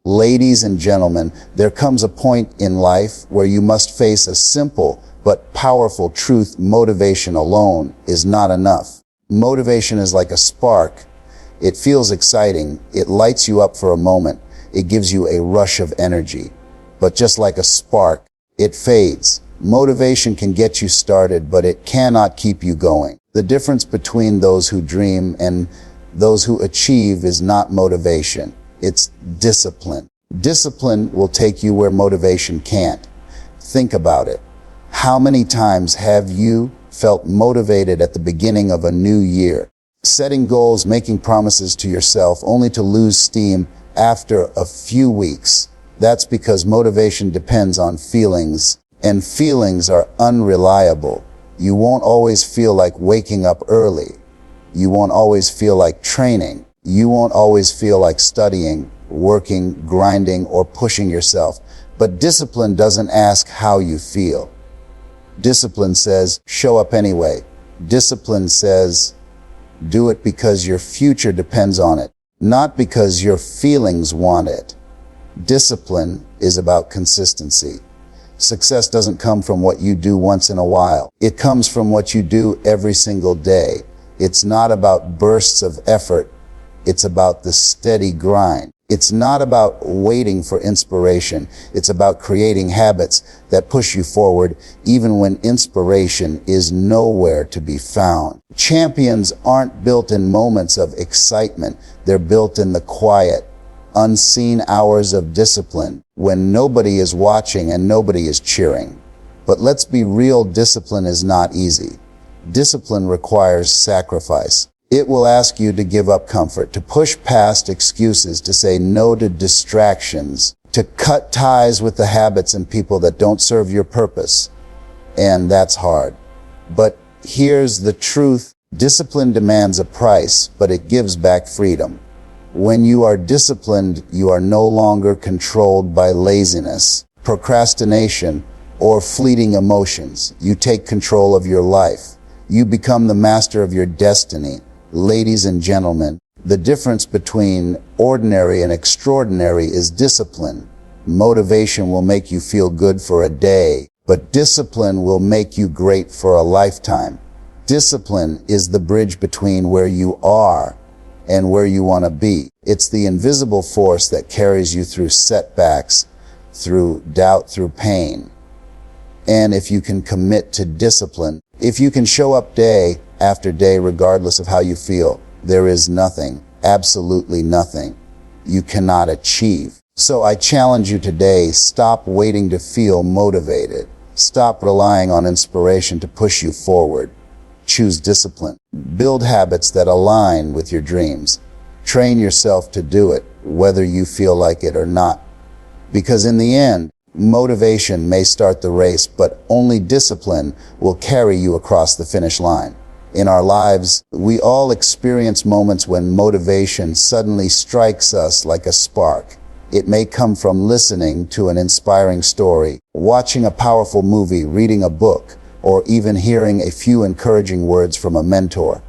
Ladies and gentlemen, there comes a point in life where you must face a simple but powerful truth: motivation alone is not enough. Motivation is like a spark. It feels exciting, it lights you up for a moment, it gives you a rush of energy. But just like a spark, it fades. Motivation can get you started, but it cannot keep you going. The difference between those who dream and those who achieve is not motivation, it's discipline. Discipline will take you where motivation can't. Think about it. How many times have you felt motivated at the beginning of a new year? Setting goals, making promises to yourself, only to lose steam after a few weeks. That's because motivation depends on feelings, and feelings are unreliable. You won't always feel like waking up early. You won't always feel like training. You won't always feel like studying, working, grinding, or pushing yourself. But discipline doesn't ask how you feel. Discipline says, show up anyway. Discipline says, do it because your future depends on it, not because your feelings want it. Discipline is about consistency. Success doesn't come from what you do once in a while. It comes from what you do every single day. It's not about bursts of effort. It's about the steady grind. It's not about waiting for inspiration. It's about creating habits that push you forward even when inspiration is nowhere to be found. Champions aren't built in moments of excitement. They're built in the quiet, unseen hours of discipline when nobody is watching and nobody is cheering. But let's be real, discipline is not easy. Discipline requires sacrifice. It will ask you to give up comfort, to push past excuses, to say no to distractions, to cut ties with the habits and people that don't serve your purpose. And that's hard. But here's the truth. Discipline demands a price, but it gives back freedom. When you are disciplined, you are no longer controlled by laziness, procrastination, or fleeting emotions. You take control of your life. You become the master of your destiny. Ladies and gentlemen, the difference between ordinary and extraordinary is discipline. Motivation will make you feel good for a day, but discipline will make you great for a lifetime. Discipline is the bridge between where you are and where you want to be. It's the invisible force that carries you through setbacks, through doubt, through pain. And if you can commit to discipline, if you can show up day after day regardless of how you feel, there is nothing, absolutely nothing, you cannot achieve. So I challenge you today, stop waiting to feel motivated. Stop relying on inspiration to push you forward. Choose discipline. Build habits that align with your dreams. Train yourself to do it, whether you feel like it or not. Because in the end, motivation may start the race, but only discipline will carry you across the finish line. In our lives, we all experience moments when motivation suddenly strikes us like a spark. It may come from listening to an inspiring story, watching a powerful movie, reading a book, or even hearing a few encouraging words from a mentor.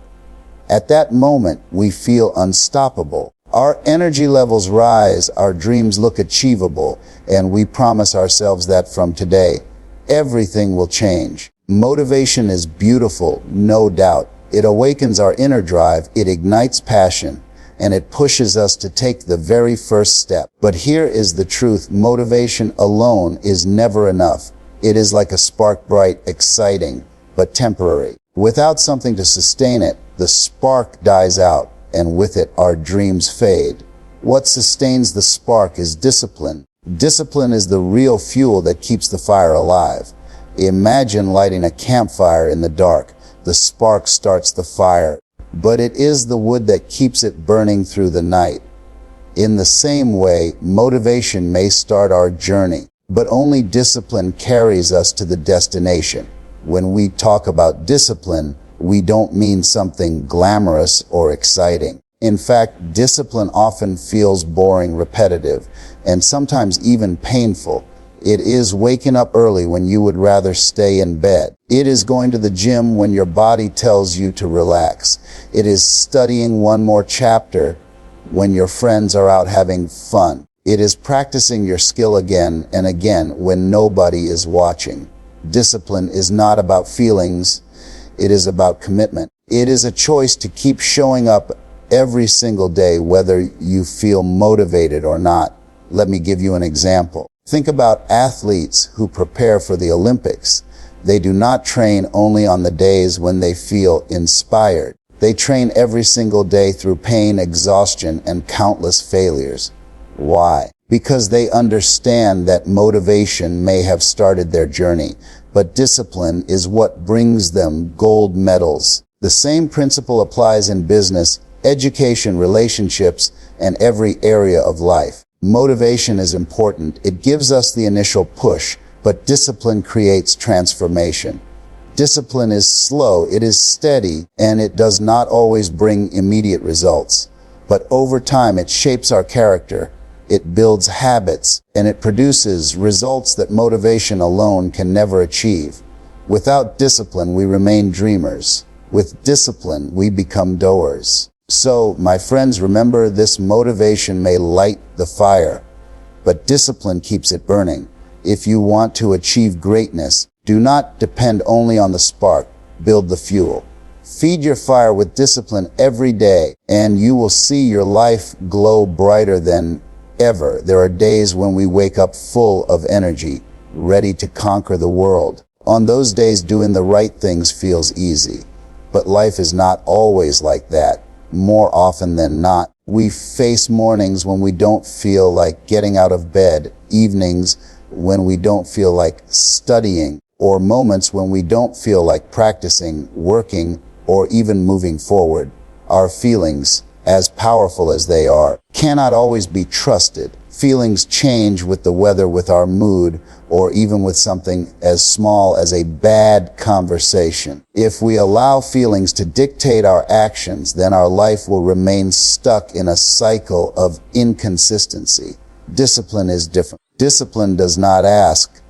At that moment, we feel unstoppable. Our energy levels rise, our dreams look achievable, and we promise ourselves that from today, everything will change. Motivation is beautiful, no doubt. It awakens our inner drive, it ignites passion, and it pushes us to take the very first step. But here is the truth: motivation alone is never enough. It is like a spark, bright, exciting, but temporary. Without something to sustain it, the spark dies out, and with it, our dreams fade. What sustains the spark is discipline. Discipline is the real fuel that keeps the fire alive. Imagine lighting a campfire in the dark. The spark starts the fire, but it is the wood that keeps it burning through the night. In the same way, motivation may start our journey, but only discipline carries us to the destination. When we talk about discipline, we don't mean something glamorous or exciting. In fact, discipline often feels boring, repetitive, and sometimes even painful. It is waking up early when you would rather stay in bed. It is going to the gym when your body tells you to relax. It is studying one more chapter when your friends are out having fun. It is practicing your skill again and again when nobody is watching. Discipline is not about feelings. It is about commitment. It is a choice to keep showing up every single day, whether you feel motivated or not. Let me give you an example. Think about athletes who prepare for the Olympics. They do not train only on the days when they feel inspired. They train every single day through pain, exhaustion, and countless failures. Why? Because they understand that motivation may have started their journey, but discipline is what brings them gold medals. The same principle applies in business, education, relationships, and every area of life. Motivation is important. It gives us the initial push, but discipline creates transformation. Discipline is slow, it is steady, and it does not always bring immediate results. But over time, it shapes our character, it builds habits, and it produces results that motivation alone can never achieve. Without discipline, we remain dreamers. With discipline, we become doers. So, my friends, remember, this motivation may light the fire, but discipline keeps it burning. If you want to achieve greatness, do not depend only on the spark, build the fuel. Feed your fire with discipline every day, and you will see your life glow brighter than ever. There are days when we wake up full of energy, ready to conquer the world. On those days, doing the right things feels easy. But life is not always like that. More often than not, we face mornings when we don't feel like getting out of bed, evenings when we don't feel like studying, or moments when we don't feel like practicing, working, or even moving forward. Our feelings, as powerful as they are, cannot always be trusted. Feelings change with the weather, with our mood, or even with something as small as a bad conversation. If we allow feelings to dictate our actions, then our life will remain stuck in a cycle of inconsistency. Discipline is different. Discipline does not ask,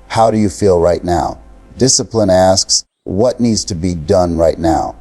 "How do you feel right now?" Discipline asks, "What needs to be done right now?"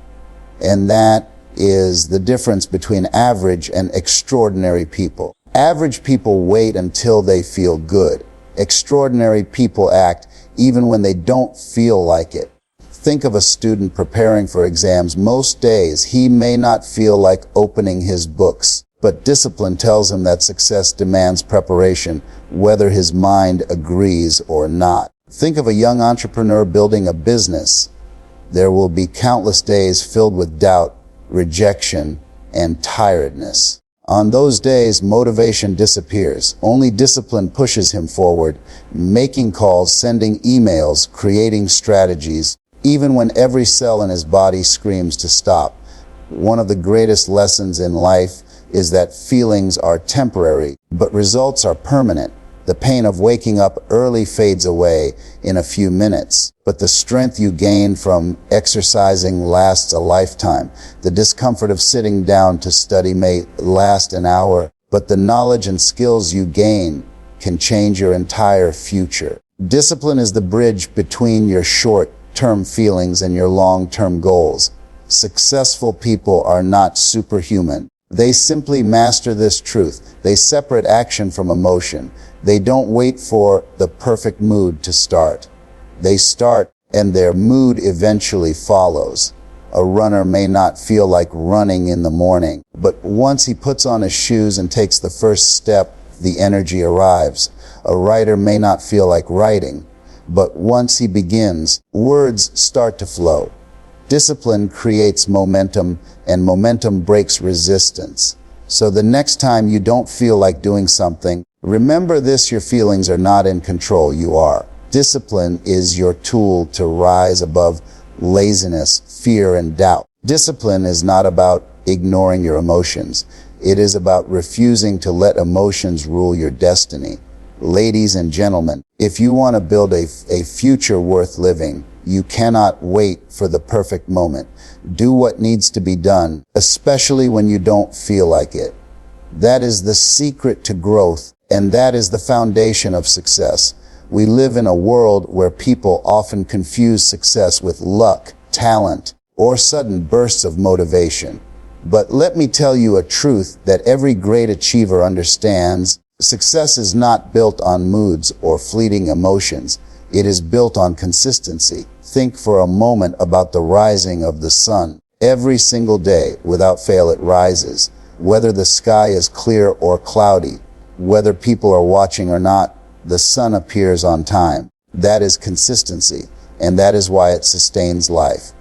And that is the difference between average and extraordinary people. Average people wait until they feel good. Extraordinary people act even when they don't feel like it. Think of a student preparing for exams. Most days, he may not feel like opening his books, but discipline tells him that success demands preparation, whether his mind agrees or not. Think of a young entrepreneur building a business. There will be countless days filled with doubt, rejection, and tiredness. On those days, motivation disappears. Only discipline pushes him forward, making calls, sending emails, creating strategies, even when every cell in his body screams to stop. One of the greatest lessons in life is that feelings are temporary, but results are permanent. The pain of waking up early fades away in a few minutes, but the strength you gain from exercising lasts a lifetime. The discomfort of sitting down to study may last an hour, but the knowledge and skills you gain can change your entire future. Discipline is the bridge between your short-term feelings and your long-term goals. Successful people are not superhuman. They simply master this truth. They separate action from emotion. They don't wait for the perfect mood to start. They start, and their mood eventually follows. A runner may not feel like running in the morning, but once he puts on his shoes and takes the first step, the energy arrives. A writer may not feel like writing, but once he begins, words start to flow. Discipline creates momentum, and momentum breaks resistance. So the next time you don't feel like doing something, remember this: your feelings are not in control, you are. Discipline is your tool to rise above laziness, fear, and doubt. Discipline is not about ignoring your emotions. It is about refusing to let emotions rule your destiny. Ladies and gentlemen, if you want to build a future worth living, you cannot wait for the perfect moment. Do what needs to be done, especially when you don't feel like it. That is the secret to growth, and that is the foundation of success. We live in a world where people often confuse success with luck, talent, or sudden bursts of motivation. But let me tell you a truth that every great achiever understands: Success is not built on moods or fleeting emotions. It is built on consistency. Think for a moment about the rising of the sun. Every single day, without fail, it rises. Whether the sky is clear or cloudy, whether people are watching or not, the sun appears on time. That is consistency, and that is why it sustains life.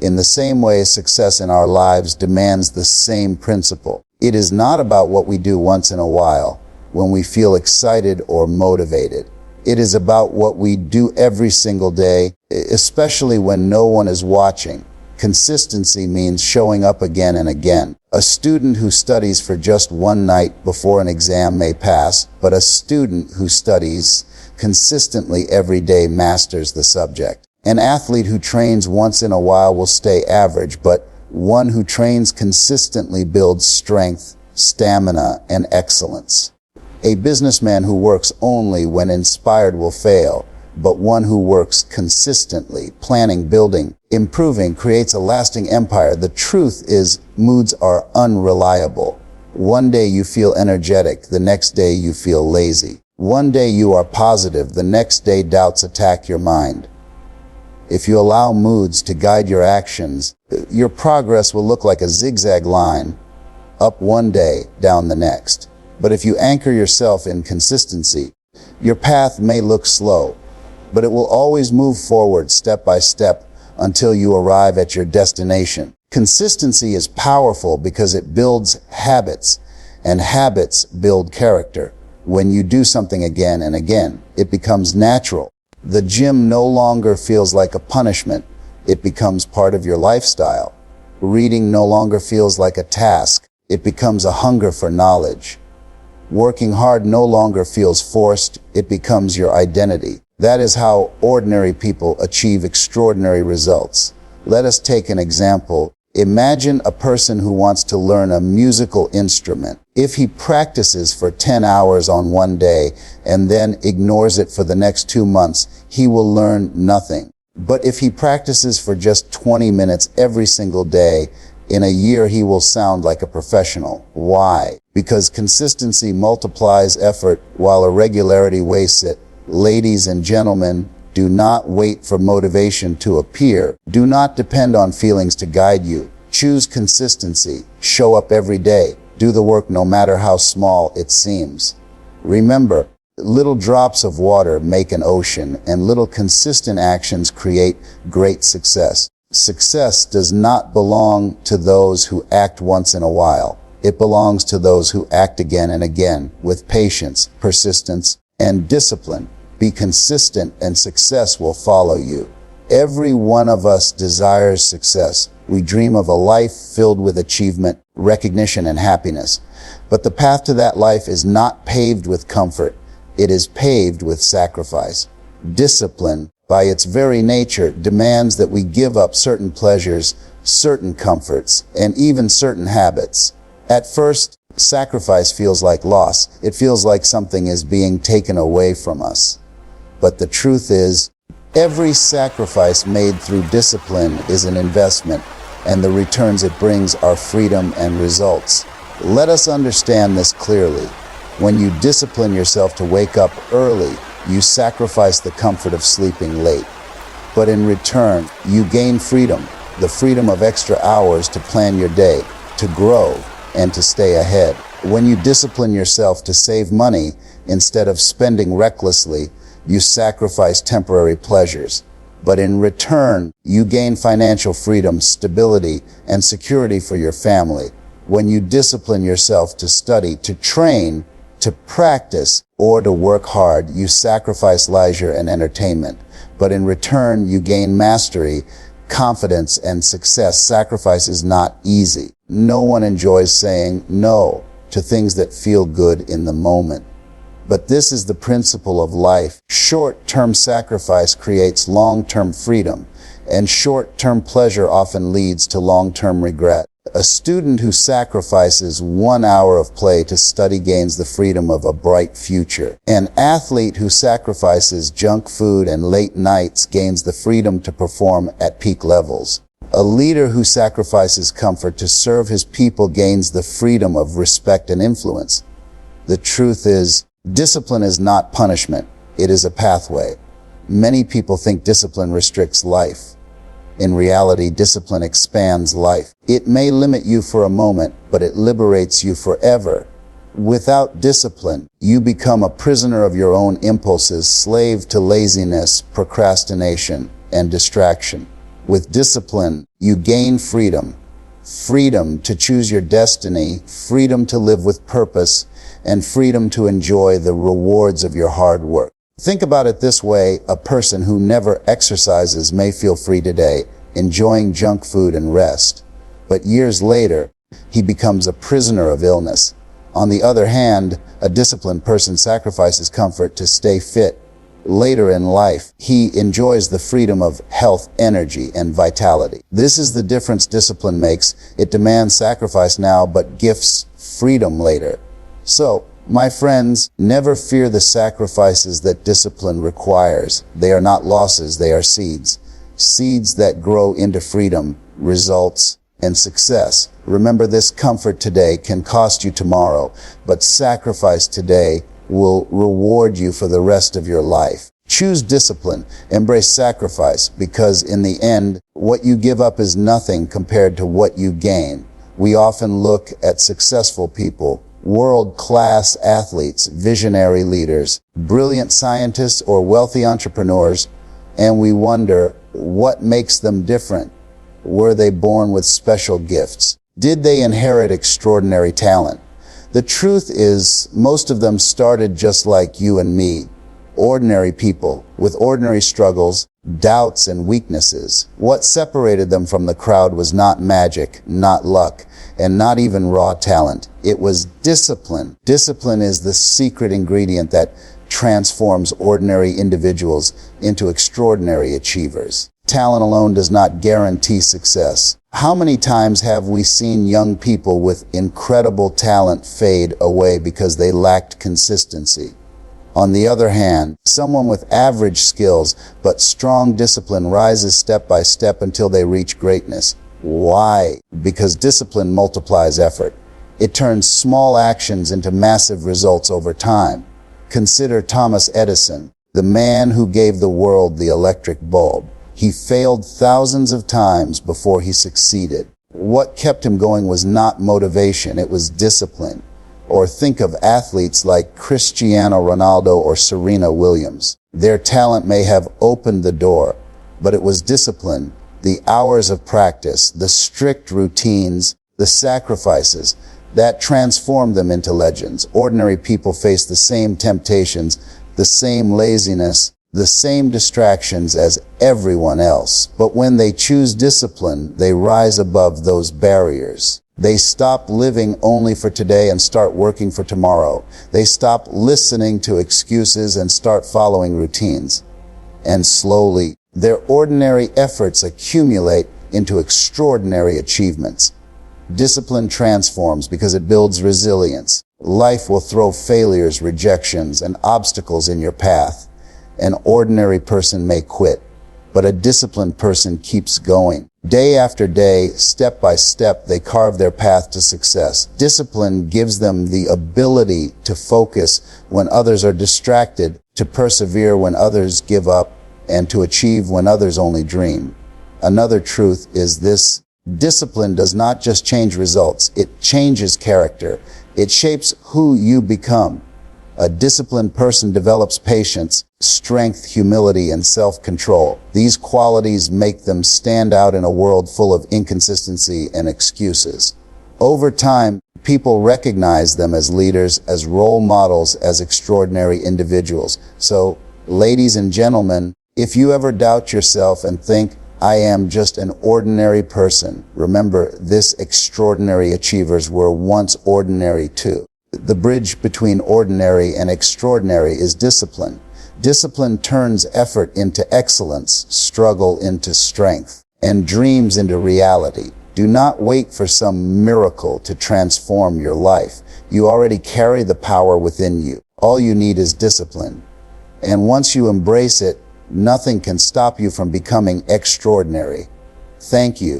In the same way, success in our lives demands the same principle. It is not about what we do once in a while, when we feel excited or motivated. It is about what we do every single day, especially when no one is watching. Consistency means showing up again and again. A student who studies for just one night before an exam may pass, but a student who studies consistently every day masters the subject. An athlete who trains once in a while will stay average, but one who trains consistently builds strength, stamina, and excellence. A businessman who works only when inspired will fail, but one who works consistently, planning, building, improving, creates a lasting empire. The truth is, moods are unreliable. One day you feel energetic, the next day you feel lazy. One day you are positive, the next day doubts attack your mind. If you allow moods to guide your actions, your progress will look like a zigzag line, up one day, down the next. But if you anchor yourself in consistency, your path may look slow, but it will always move forward step by step until you arrive at your destination. Consistency is powerful because it builds habits, and habits build character. When you do something again and again, it becomes natural. The gym no longer feels like a punishment. It becomes part of your lifestyle. Reading no longer feels like a task. It becomes a hunger for knowledge. Working hard no longer feels forced. It becomes your identity. That is how ordinary people achieve extraordinary results. Let us take an example. Imagine a person who wants to learn a musical instrument. If he practices for 10 hours on one day and then ignores it for the next 2 months, he will learn nothing. But if he practices for just 20 minutes every single day, in a year he will sound like a professional. Why? Because consistency multiplies effort while irregularity wastes it. Ladies and gentlemen, do not wait for motivation to appear. Do not depend on feelings to guide you. Choose consistency. Show up every day. Do the work no matter how small it seems. Remember, little drops of water make an ocean, and little consistent actions create great success. Success does not belong to those who act once in a while. It belongs to those who act again and again with patience, persistence, and discipline. Be consistent and success will follow you. Every one of us desires success. We dream of a life filled with achievement, recognition, and happiness. But the path to that life is not paved with comfort. It is paved with sacrifice. Discipline, by its very nature, demands that we give up certain pleasures, certain comforts, and even certain habits. At first, sacrifice feels like loss. It feels like something is being taken away from us. But the truth is, every sacrifice made through discipline is an investment, and the returns it brings are freedom and results. Let us understand this clearly. When you discipline yourself to wake up early, you sacrifice the comfort of sleeping late. But in return, you gain freedom, the freedom of extra hours to plan your day, to grow, and to stay ahead. When you discipline yourself to save money instead of spending recklessly, you sacrifice temporary pleasures. But in return, you gain financial freedom, stability, and security for your family. When you discipline yourself to study, to train, to practice, or to work hard, you sacrifice leisure and entertainment. But in return, you gain mastery, confidence, and success. Sacrifice is not easy. No one enjoys saying no to things that feel good in the moment. But this is the principle of life. Short-term sacrifice creates long-term freedom, and short-term pleasure often leads to long-term regret. A student who sacrifices 1 hour of play to study gains the freedom of a bright future. An athlete who sacrifices junk food and late nights gains the freedom to perform at peak levels. A leader who sacrifices comfort to serve his people gains the freedom of respect and influence. The truth is, discipline is not punishment. It is a pathway. Many people think discipline restricts life. In reality, discipline expands life. It may limit you for a moment, but it liberates you forever. Without discipline, you become a prisoner of your own impulses, slave to laziness, procrastination, and distraction. With discipline, you gain freedom. Freedom to choose your destiny, freedom to live with purpose, and freedom to enjoy the rewards of your hard work. Think about it this way: a person who never exercises may feel free today, enjoying junk food and rest. But years later, he becomes a prisoner of illness. On the other hand, a disciplined person sacrifices comfort to stay fit. Later in life, he enjoys the freedom of health, energy, and vitality. This is the difference discipline makes. It demands sacrifice now, but gifts freedom later. So, my friends, never fear the sacrifices that discipline requires. They are not losses, they are seeds. Seeds that grow into freedom, results, and success. Remember, this: comfort today can cost you tomorrow, but sacrifice today will reward you for the rest of your life. Choose discipline, embrace sacrifice, because in the end, what you give up is nothing compared to what you gain. We often look at successful people, world-class athletes, visionary leaders, brilliant scientists, or wealthy entrepreneurs, and we wonder, what makes them different? Were they born with special gifts? Did they inherit extraordinary talent? The truth is, most of them started just like you and me, ordinary people with ordinary struggles, doubts, and weaknesses. What separated them from the crowd was not magic, not luck, and not even raw talent. It was discipline. Discipline is the secret ingredient that transforms ordinary individuals into extraordinary achievers. Talent alone does not guarantee success. How many times have we seen young people with incredible talent fade away because they lacked consistency? On the other hand, someone with average skills but strong discipline rises step by step until they reach greatness. Why? Because discipline multiplies effort. It turns small actions into massive results over time. Consider Thomas Edison, the man who gave the world the electric bulb. He failed thousands of times before he succeeded. What kept him going was not motivation, it was discipline. Or think of athletes like Cristiano Ronaldo or Serena Williams. Their talent may have opened the door, but it was discipline, the hours of practice, the strict routines, the sacrifices that transformed them into legends. Ordinary people face the same temptations, the same laziness, the same distractions as everyone else. But when they choose discipline, they rise above those barriers. They stop living only for today and start working for tomorrow. They stop listening to excuses and start following routines. And slowly, their ordinary efforts accumulate into extraordinary achievements. Discipline transforms because it builds resilience. Life will throw failures, rejections, and obstacles in your path. An ordinary person may quit, but a disciplined person keeps going. Day after day, step by step, they carve their path to success. Discipline gives them the ability to focus when others are distracted, to persevere when others give up, and to achieve when others only dream. Another truth is this: discipline does not just change results, it changes character. It shapes who you become. A disciplined person develops patience, strength, humility, and self-control. These qualities make them stand out in a world full of inconsistency and excuses. Over time, people recognize them as leaders, as role models, as extraordinary individuals. So, ladies and gentlemen, if you ever doubt yourself and think, I am just an ordinary person, remember, this extraordinary achievers were once ordinary too. The bridge between ordinary and extraordinary is discipline. Discipline turns effort into excellence, struggle into strength, and dreams into reality. Do not wait for some miracle to transform your life. You already carry the power within you. All you need is discipline. And once you embrace it, nothing can stop you from becoming extraordinary. Thank you.